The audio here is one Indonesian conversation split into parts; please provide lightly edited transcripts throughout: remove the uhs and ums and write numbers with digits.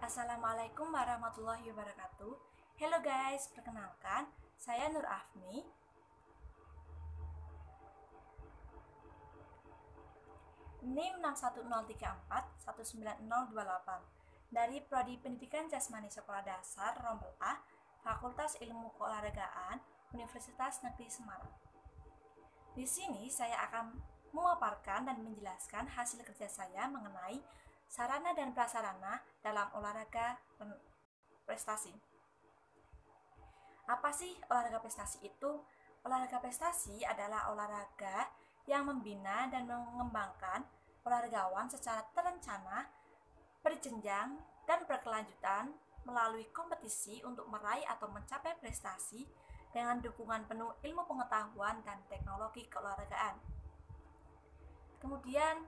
Assalamualaikum warahmatullahi wabarakatuh. Hello guys, perkenalkan, saya Nur Afni. NIM 61034190028 dari Prodi Pendidikan Jasmani Sekolah Dasar Rombel A, Fakultas Ilmu Keolahragaan, Universitas Negeri Semarang. Di sini saya akan memaparkan dan menjelaskan hasil kerja saya mengenai sarana dan prasarana dalam olahraga prestasi. Apa sih olahraga prestasi itu? Olahraga prestasi adalah olahraga yang membina dan mengembangkan olahragawan secara terencana, berjenjang, dan berkelanjutan melalui kompetisi untuk meraih atau mencapai prestasi dengan dukungan penuh ilmu pengetahuan dan teknologi keolahragaan. Kemudian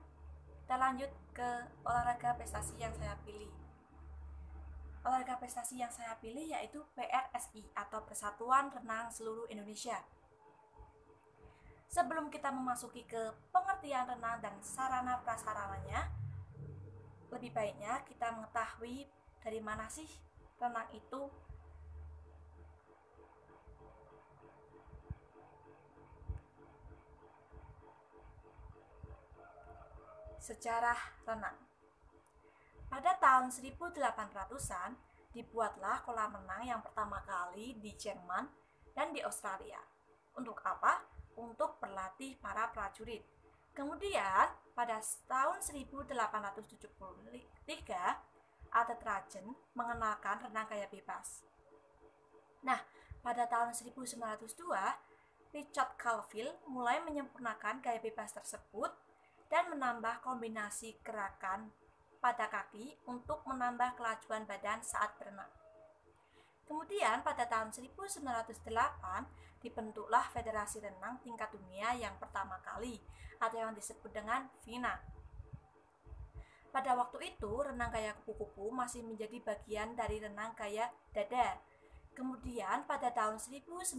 kita lanjut ke olahraga prestasi yang saya pilih. Olahraga prestasi yang saya pilih yaitu PRSI atau Persatuan Renang Seluruh Indonesia. Sebelum kita memasuki ke pengertian renang dan sarana prasarananya, lebih baiknya kita mengetahui dari mana sih renang itu. Sejarah renang. Pada tahun 1800-an, dibuatlah kolam renang yang pertama kali di Jerman dan di Australia. Untuk apa? Untuk berlatih para prajurit. Kemudian, pada tahun 1873, Alfred Trajan mengenalkan renang gaya bebas. Nah, pada tahun 1902, Richard Colville mulai menyempurnakan gaya bebas tersebut dan menambah kombinasi gerakan pada kaki untuk menambah kelajuan badan saat berenang. Kemudian pada tahun 1908 dibentuklah Federasi Renang tingkat dunia yang pertama kali atau yang disebut dengan FINA. Pada waktu itu renang gaya kupu-kupu masih menjadi bagian dari renang gaya dada. Kemudian pada tahun 1952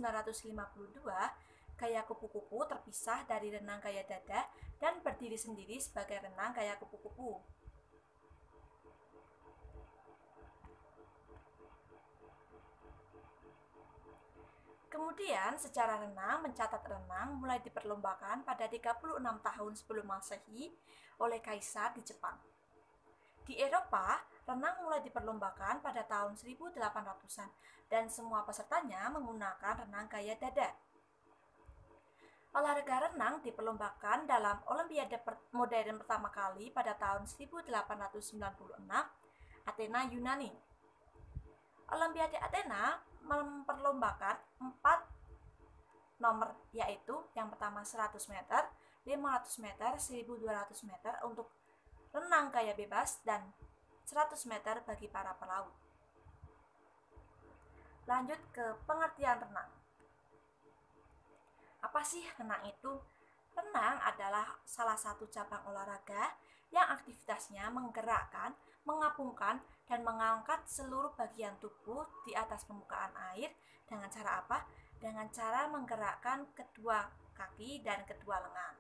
gaya kupu-kupu terpisah dari renang gaya dada dan berdiri sendiri sebagai renang gaya kupu-kupu. Kemudian sejarah renang mencatat renang mulai diperlombakan pada 36 tahun sebelum Masehi oleh Kaisar di Jepang. Di Eropa, renang mulai diperlombakan pada tahun 1800-an dan semua pesertanya menggunakan renang gaya dada. Olahraga renang diperlombakan dalam Olimpiade modern pertama kali pada tahun 1896, Athena, Yunani. Olimpiade Athena memperlombakan 4 nomor, yaitu yang pertama 100 meter, 500 meter, 1200 meter untuk renang gaya bebas dan 100 meter bagi para pelaut. Lanjut ke pengertian renang. Apa sih renang itu? Renang adalah salah satu cabang olahraga yang aktivitasnya menggerakkan, mengapungkan, dan mengangkat seluruh bagian tubuh di atas permukaan air dengan cara apa? Dengan cara menggerakkan kedua kaki dan kedua lengan.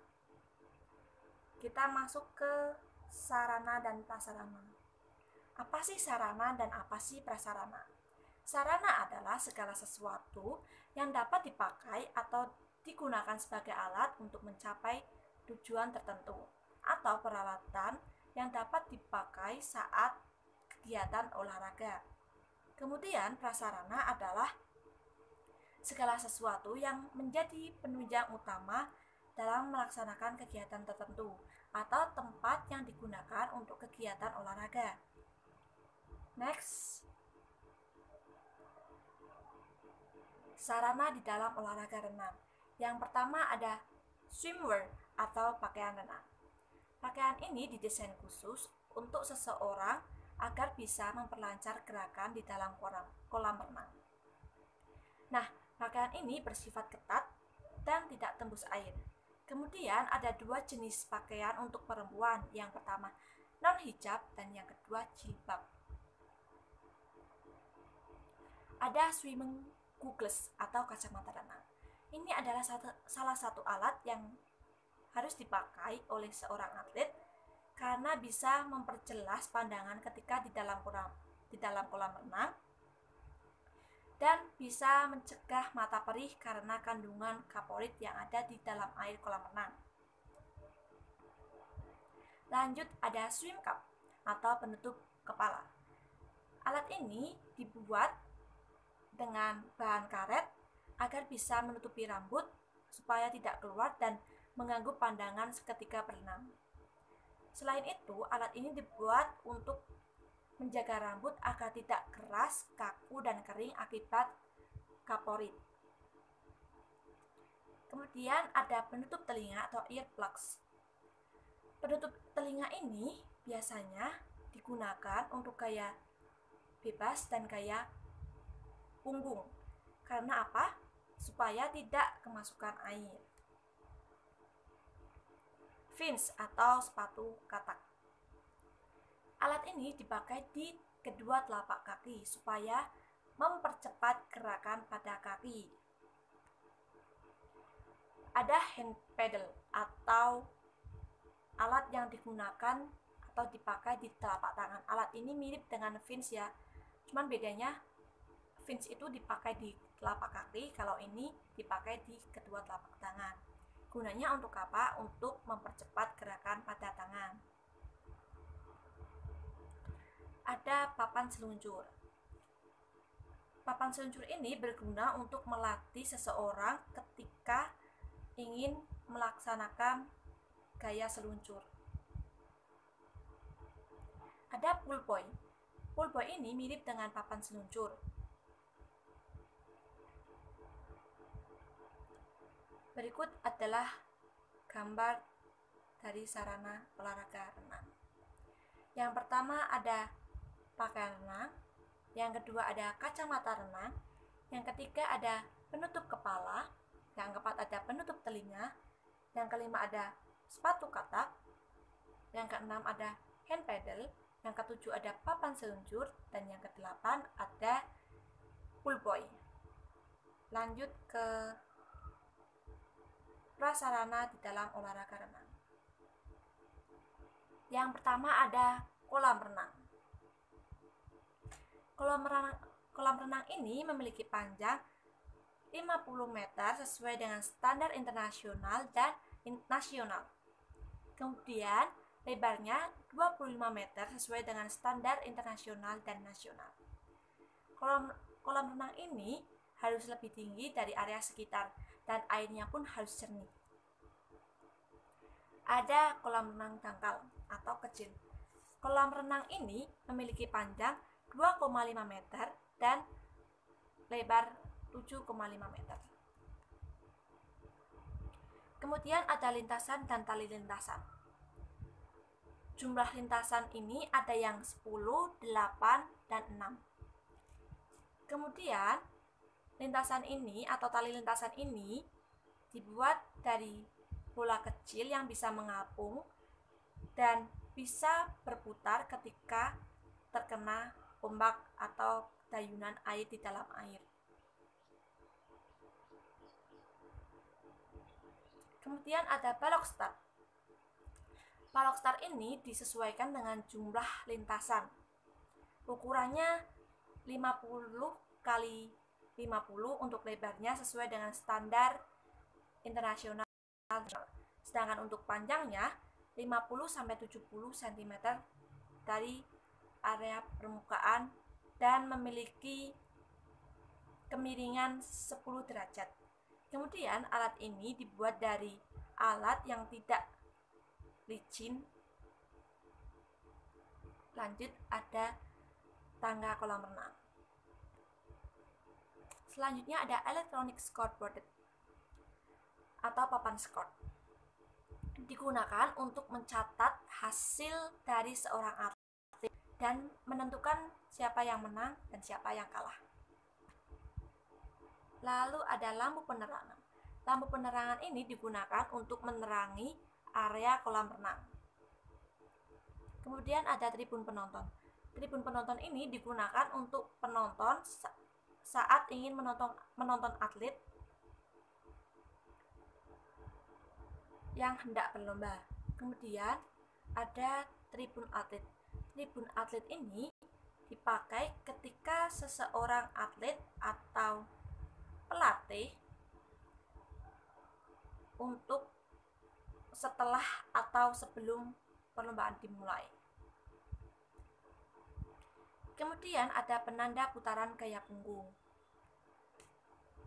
Kita masuk ke sarana dan prasarana. Apa sih sarana dan apa sih prasarana? Sarana adalah segala sesuatu yang dapat dipakai atau digunakan sebagai alat untuk mencapai tujuan tertentu atau peralatan yang dapat dipakai saat kegiatan olahraga. Kemudian prasarana adalah segala sesuatu yang menjadi penunjang utama dalam melaksanakan kegiatan tertentu atau tempat yang digunakan untuk kegiatan olahraga. Next. Sarana di dalam olahraga renang. Yang pertama ada swimwear atau pakaian renang. Pakaian ini didesain khusus untuk seseorang agar bisa memperlancar gerakan di dalam kolam renang. Nah, pakaian ini bersifat ketat dan tidak tembus air. Kemudian ada 2 jenis pakaian untuk perempuan. Yang pertama non-hijab dan yang kedua jilbab. Ada swimming goggles atau kacamata renang. Ini adalah salah satu alat yang harus dipakai oleh seorang atlet karena bisa memperjelas pandangan ketika di dalam di dalam kolam renang dan bisa mencegah mata perih karena kandungan kaporit yang ada di dalam air kolam renang. Lanjut, ada swim cap atau penutup kepala. Alat ini dibuat dengan bahan karet agar bisa menutupi rambut supaya tidak keluar dan mengganggu pandangan seketika berenang. Selain itu, alat ini dibuat untuk menjaga rambut agar tidak keras, kaku, dan kering akibat kaporit. Kemudian ada penutup telinga atau earplugs. Penutup telinga ini biasanya digunakan untuk gaya bebas dan gaya punggung. Karena apa? Supaya tidak kemasukan air. Fins atau sepatu katak. Alat ini dipakai di kedua telapak kaki supaya mempercepat gerakan pada kaki. Ada hand paddle atau alat yang digunakan atau dipakai di telapak tangan. Alat ini mirip dengan fins ya, cuman bedanya fins itu dipakai di telapak kaki, kalau ini dipakai di kedua telapak tangan. Gunanya untuk apa? Untuk mempercepat gerakan pada tangan. Ada papan seluncur. Papan seluncur ini berguna untuk melatih seseorang ketika ingin melaksanakan gaya seluncur. Ada pool boy. Pool boy ini mirip dengan papan seluncur. Berikut adalah gambar dari sarana olahraga renang. Yang pertama ada pakaian renang, yang kedua ada kacamata renang, yang ketiga ada penutup kepala, yang keempat ada penutup telinga, yang kelima ada sepatu katak, yang keenam ada hand paddle, yang ketujuh ada papan seluncur, dan yang kedelapan ada pool boy. Lanjut ke prasarana di dalam olahraga renang. Yang pertama ada kolam renang. Kolam renang ini memiliki panjang 50 meter sesuai dengan standar internasional dan nasional. Kemudian lebarnya 25 meter sesuai dengan standar internasional dan nasional. Kolam renang ini harus lebih tinggi dari area sekitar dan airnya pun harus jernih. Ada kolam renang dangkal atau kecil. Kolam renang ini memiliki panjang 2,5 meter dan lebar 7,5 meter. Kemudian ada lintasan dan tali lintasan. Jumlah lintasan ini ada yang 10, 8, dan 6. Kemudian lintasan ini atau tali lintasan ini dibuat dari bola kecil yang bisa mengapung dan bisa berputar ketika terkena ombak atau dayunan air di dalam air. Kemudian ada balok start. Balok start ini disesuaikan dengan jumlah lintasan. Ukurannya 50 kali 50 untuk lebarnya sesuai dengan standar internasional. Sedangkan untuk panjangnya 50-70 cm dari area permukaan dan memiliki kemiringan 10 derajat. Kemudian alat ini dibuat dari alat yang tidak licin. Lanjut ada tangga kolam renang. Selanjutnya ada electronic scoreboard atau papan skor. Digunakan untuk mencatat hasil dari seorang atlet dan menentukan siapa yang menang dan siapa yang kalah. Lalu ada lampu penerangan. Lampu penerangan ini digunakan untuk menerangi area kolam renang. Kemudian ada tribun penonton. Tribun penonton ini digunakan untuk penonton saat ingin menonton atlet yang hendak berlomba. Kemudian ada tribun atlet. Tribun atlet ini dipakai ketika seseorang atlet atau pelatih untuk setelah atau sebelum perlombaan dimulai. Kemudian ada penanda putaran gaya punggung.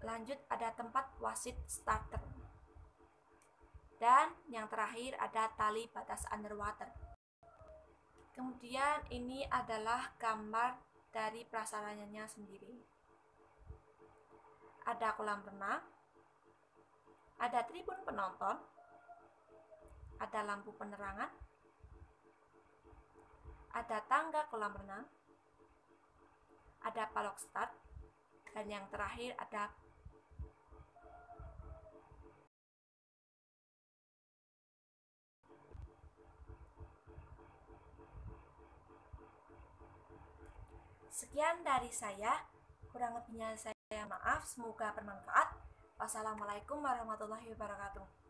Lanjut ada tempat wasit starter. Dan yang terakhir ada tali batas underwater. Kemudian ini adalah gambar dari prasarannya sendiri. Ada kolam renang, ada tribun penonton, ada lampu penerangan, ada tangga kolam renang, ada palok start, dan yang terakhir ada sekian dari saya, kurang lebihnya saya maaf, semoga bermanfaat. Wassalamualaikum warahmatullahi wabarakatuh.